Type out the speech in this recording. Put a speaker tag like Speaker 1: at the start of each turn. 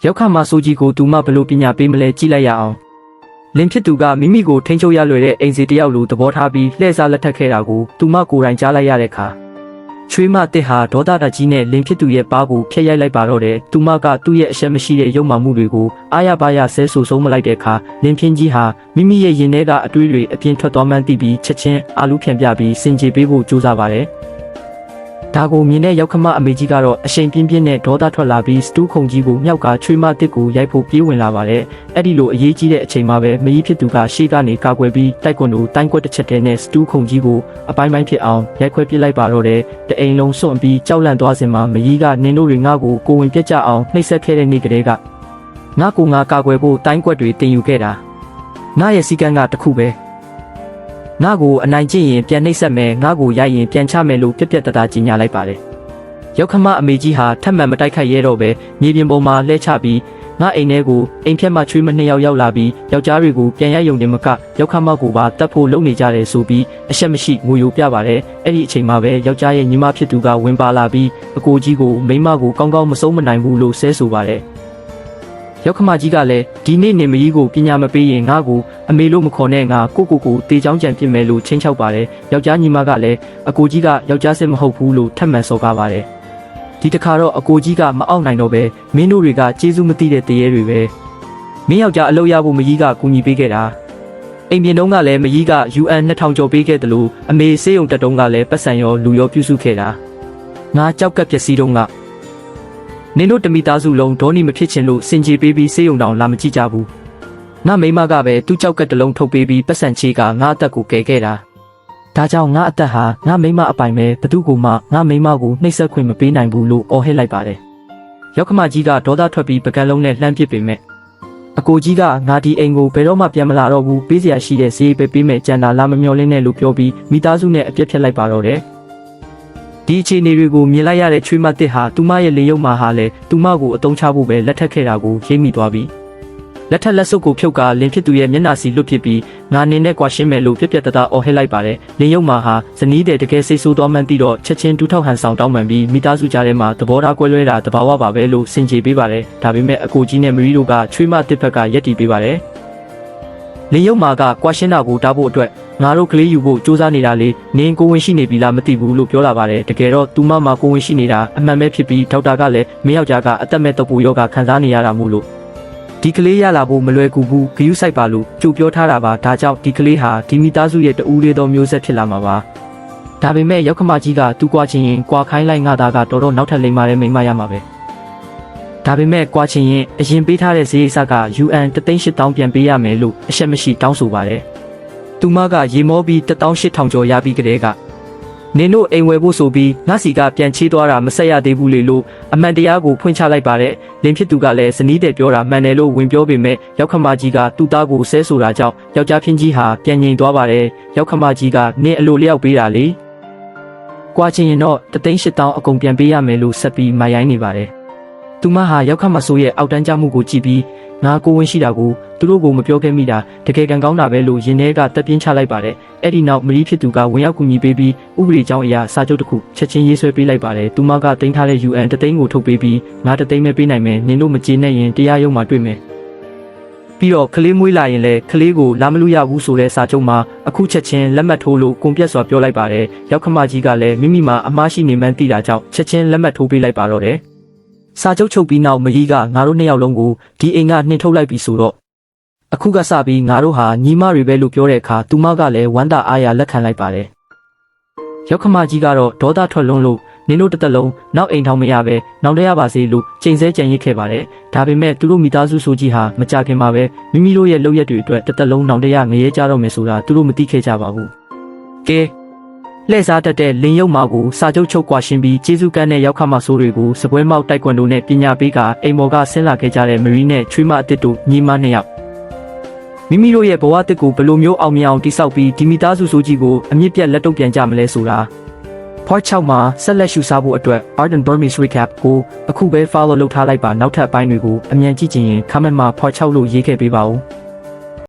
Speaker 1: ရောက်ခါမှာဆိုကြီးကိုသူမဘလို့ပညာပေးမလဲကြည့်လိုက်ရအောင်လင်းဖြစ်သူကမိမိကိုထိန်းချုပ်ရလွယ်တဲ့အိမ်စီတယောက်လိုသဘောထားပြီးလှည့်စားလက်ထပ်ခဲ့တာကိုသူမကိုယ်တိုင်ကြားလိုက်ရတဲ့အခါချွေးမတစ်ဟာဒေါသတကြီးနဲ့လင်းဖြစ်သူရဲ့ပါးကိုဖျက်ရိုက်လိုက်ပါတော့တယ်သူမကသူ့ရဲ့အရှက်မရှိတဲ့ရုပ်မာမှုတွေကိုအားရပါးရဆဲဆူဆုံးမလိုက်တဲ့အခါလင်းဖြင်းကြီးဟာမိမိရဲ့ရင်ထဲကအတွေးတွေအပြင်းထွက်သွားမှန်းသိပြီးချက်ချင်းအာလူဖြန်ပြပြီးစင်ကြေပေးဖို့ကြိုးစားပါတယ်ဒါကိုမြင်တဲ့ရောက်ခမအမေကြီးကတော့အရှိန်ပြင်းပြင်းနဲ့ဒေါသထွက်လာပြီးစတူးခုံကြီးကိုမြောက်ကချွေးမတစ်ကိုရိုက်ဖို့ပြေးဝင်လာပါတယ်အဲ့ဒီလိုအရေးကြီးတဲ့အချိန်မှာပဲမကြီးဖြစ်သူကရှေ့ကနေကာကွယ်ပြီးတိုက်ကွန်တို့တိုင်းကွက်တစ်ချက်တည်းနဲ့စတူးခုံကြီးကိုအပိုင်းပိုင်းဖြစ်အောင်ရိုက်ခွဲပစ်လိုက်ပါတော့တယ်တအိမ်လုံးစွန့်ပြီးကြောက်လန့်သွားစဉ်မှာမကြီးကနင်တို့တွေငါ့ကိုကိုဝင်ပြက်ကြအောင်နှိပ်စက်ခဲ့တဲ့နေ့ကလေးကငါကိုငါကာကွယ်ဖို့တိုင်းကွက်တွေတင်ယူခဲ့တာငါရဲ့စီကံကတခုပဲငါကိုအနိုင်ကျင့်ရင်ပြန်နှိပ်စက်မယ်ငါကိုရိုက်ရင်ပြန်ချမယ်လို့ပြက်ပြက်တသားကြီးညာလိုက်ပါတယ်ရောက်ခမအမေကြီးဟာထပ်မံမတိုက်ခိုက်ရဲတော့ပဲမြေပြင်ပေါ်မှာလှဲချပြီးငါအိမ်ထဲကိုအိမ်ဖြတ်မှချွေးမနှစ်ယောက်ရောက်လာပြီးယောက်ျားတွေကိုပြန်ရိုက်ယုံနေမကရောက်ခမကိုပါတတ်ဖို့လုပ်နေကြတယ်ဆိုပြီးအရှက်မရှိငိုယိုပြပါတယ်အဲ့ဒီအချိန်မှာပဲယောက်ျားရဲ့ညီမဖြစ်သူကဝင်ပါလာပြီးအကိုကြီးကိုမိမကိုကောင်းကောင်းမဆုံးမနိုင်ဘူးလို့ဆဲဆိုပါတယ်ရောက်ခမကြီးကလည်းဒီနေ့နေမကြီးကိုပညာမပေးရင်ငါ့ကိုအမေလို့မခေါ်နဲ့ငါကိုတေချောင်းကြံပြစ်မယ်လို့ချင်းချောက်ပါတယ်ယောက်ျားညီမကလည်းအကိုကြီးကယောက်ျားစစ်မဟုတ်ဘူးလို့ထပ်မံစော်ကားပါတယ်ဒီတခါတော့အကိုကြီးကမအောက်နိုင်တော့ပဲမင်းတို့တွေကကျေးဇူးမသိတဲ့တရေတွေပဲမင်းယောက်ျားအလုပ်ရဖို့မကြီးကကူညီပေးခဲ့တာအိမ်ပြင်တုန်းကလည်းမကြီးက UN 2000ကျော်ပေးခဲ့တယ်လို့အမေစေးရုံတက်တုန်းကလည်းပတ်စံရောလူရောပြုစုခဲ့တာငါကြောက်ကပ်ပျက်စီးတုန်းကနင်တို့တမိသားစုလုံးဒေါနီမဖြစ်ချင်လို့စင်ကြေပေးပြီးစေးရုံတောင်လာမကြည့်ကြဘူးငါမိမကပဲသူ့ကြောက်ကပ်တလုံးထုတ်ပေးပြီးပတ်စံချေကငါအသက်ကိုကယ်ခဲ့တာဒါကြောင့်ငါအသက်ဟာငါမိမအပိုင်ပဲဘသူ့ကိုမှငါမိမကိုနှိပ်စက်ခွင့်မပေးနိုင်ဘူးလို့အော်ဟစ်လိုက်ပါတယ်ရောက်ခမကြီးကဒေါသထွက်ပြီးပကံလုံးနဲ့လှမ်းပစ်ပေမဲ့အကိုကြီးကငါဒီအိမ်ကိုဘယ်တော့မှပြန်မလာတော့ဘူးပေးစရာရှိတဲ့ဈေးပဲပေးမယ်ကြံတာလာမမျောလင်းနဲ့လို့ပြောပြီးမိသားစုနဲ့အပြစ်ဖြတ်လိုက်ပါတော့တယ်ဒီအခြေအနေတွေကိုမြင်လိုက်ရတဲ့ချွေးမတစ်ဟာသူမရဲ့လေရုပ်မာဟာလည်းသူမကိုအတုံးချဖို့ပဲလက်ထပ်ခဲ့တာကိုရိပ်မိသွားပြီးလက်ထက်လက်စုပ်ကိုဖြုတ်ကလင်းဖြစ်သူရဲ့မျက်နှာစီလွတ်ဖြစ်ပြီးငါနင်းနဲ့ကွာရှင်းမယ်လို့ပြက်ပြက်တသားအော်ဟစ်လိုက်ပါတယ်လင်းရုပ်မာဟာဇနီးတဲ့တကယ်စိတ်ဆိုးသွားမှန်းသိတော့ချက်ချင်းတူးထောက်ဟန်ဆောင်တောင်းပန်ပြီးမိသားစုကြားထဲမှာသဘောထားကွဲလွဲတာတဘာဝပါပဲလို့စင်ကြေပေးပါတယ်ဒါပေမဲ့အကိုကြီးနဲ့မရီတို့ကချွေးမတစ်ဖက်ကရက်တီပေးပါတယ်လင်းရုပ်မာကကွာရှင်းတာကိုတားဖို့အတွက်ငါတို့ကလေးယူဖို့စူးစမ်းနေတာလေနင်းကိုဝင်ရှိနေပြီလားမသိဘူးလို့ပြောလာပါတယ်တကယ်တော့သူမမှာကိုဝင်ရှိနေတာအမှန်ပဲဖြစ်ပြီးဒေါက်တာကလည်းမင်းယောက်ျားကအသက်မဲ့တော့ပူယောဂခံစားနေရတာမို့လို့ဒီကလေးရလာဖို့မလွယ်ကူဘူးဂယုစိုက်ပါလို့ကြိုပြောထားတာပါဒါကြောင့်ဒီကလေးဟာဒီမိသားစုရဲ့တူးလေးသောမျိုးဆက်ဖြစ်လာမှာပါဒါပေမဲ့ရောက်ခမကြီးကသူ့ကွာချင်းရင်ကွာခိုင်းလိုက်ငါသားကတော်တော်နောက်ထပ်လိမ္မာတဲ့မိန်းမရမှာပဲဒါပေမဲ့ကွာချင်းရင်အရင်ပေးထားတဲ့ဈေးအစက UN 1,800,000ပြန်ပေးရမယ်လို့အရှက်မရှိတောင်းဆိုပါတယ်သူမကရေမောပြီး 1,800,000 ကျော်ရပြီးကလေးကနင်တို့အိမ်ဝယ်ဖို့ဆိုပြီးငါစီကပြန်ချေးသွားတာမဆက်ရသေးဘူးလေလို့အမှန်တရားကိုဖွင့်ချလိုက်ပါတယ်လင်းဖြစ်သူကလည်းဇနီးတဲ့ပြောတာမှန်တယ်လို့ဝင်ပြောပေမဲ့ရောက်ခမကြီးကသူ့သားကိုဆဲဆိုတာကြောင့်ယောက်ျားဖင်းကြီးဟာပြန်ငြိမ်သွားပါတယ်ရောက်ခမကြီးကနင်အလိုလျောက်ပေးတာလေကွာချင်းရင်တော့ 1,800,000 အကုန်ပြန်ပေးရမယ်လို့ဆက်ပြီးမရိုင်းနေပါတယ်သူမဟာရောက်ခမဆိုးရဲ့အောက်တန်းကြမှုကိုကြည့်ပြီးငါကိုဝင်ရှိတာကိုသူတို့ကိုမပြောခဲ့မိတာတကယ်ကန်ကောင်းတာပဲလို့ရင်ထဲကတက်ပြင်းချလိုက်ပါတယ်အဲ့ဒီနောက်မရီဖြစ်သူကဝင်ရောက်ကူညီပေးပြီးဥပဒေကြောင်းအရာစာချုပ်တစ်ခုချက်ချင်းရေးဆွဲပေးလိုက်ပါတယ်သူမကတင်ထားတဲ့ UN 3,000,000ကိုထုတ်ပေးပြီးငါ3,000,000ပဲပေးနိုင်မယ်နင်တို့မကျေနပ်ရင်တရားရုံးမှာတွေ့မယ်ပြီးတော့ကလေးမွေးလာရင်လည်းကလေးကိုလာမလို့ရဘူးဆိုတဲ့စာချုပ်မှာအခုချက်ချင်းလက်မှတ်ထိုးလို့ကွန်ပြက်စွာပြောလိုက်ပါတယ်ရောက်ခမကြီးကလည်းမိမိမှာအမှားရှိနေမှန်းသိတာကြောင့်ချက်ချင်းလက်မှတ်ထိုးပေးလိုက်ပါတော့တယ်စာချုပ်ချုပ်ပြီးနောက်မကြီးကငါတို့နှစ်ယောက်လုံးကိုဒီအိမ်ကနှင်ထုတ်လိုက်ပြီဆိုတော့အခုကစပြီးငါတို့ဟာညီမတွေပဲလို့ပြောတဲ့အခါသူမကလည်းဝမ်းသာအားရလက်ခံလိုက်ပါတယ်ရောက်ခမကြီးကတော့ဒေါသထွက်လွန်းလို့နင်တို့တစ်သက်လုံးနောက်အိမ်ထောင်မရပဲနောက်တရပါစေလို့ချိန်ဆကြံရစ်ခဲ့ပါတယ်ဒါပေမဲ့သူတို့မိသားစုဆိုကြီးဟာမကြခင်မှာပဲမိမိတို့ရဲ့လုပ်ရက်တွေအတွက်တစ်သက်လုံးနောက်တရငရဲကြတော့မယ်ဆိုတာသူတို့မသိခဲ့ကြပါဘူးကဲလှည့်စားတတ်တဲ့လင်းရုပ်မာကိုစာချုပ်ချုပ်ကွာရှင်းပြီးကျေးဇူးကမ်းတဲ့ရောက်ခမဆိုးတွေကိုစပွဲမောက်တိုက်ကွန်တို့နဲ့ပညာပေးကအိမ်မော်ကဆင်းလာခဲ့ကြတဲ့မရီနဲ့ချွေးမအစ်စ်တို့ညီမနှစ်ယောက်မိမိတို့ရဲ့ဘဝတစ်ကိုဘယ်လိုမျိုးအောင်မြင်အောင်တိဆောက်ပြီးဒီမိသားစုဆိုးကြီးကိုအမြင့်ပြတ်လက်တုပ်ပြန်ကြမလဲဆိုတာ Part 6မှာဆက်လက်ရှုစားဖို့အတွက် Ardent Burmese Recap ကိုအခုပဲ follow လုပ်ထားလိုက်ပါနောက်ထပ်အပိုင်းတွေကိုအမြန်ကြည့်ချင်ရင် comment မှာ Part 6လို့ရေးခဲ့ပေးပါဦး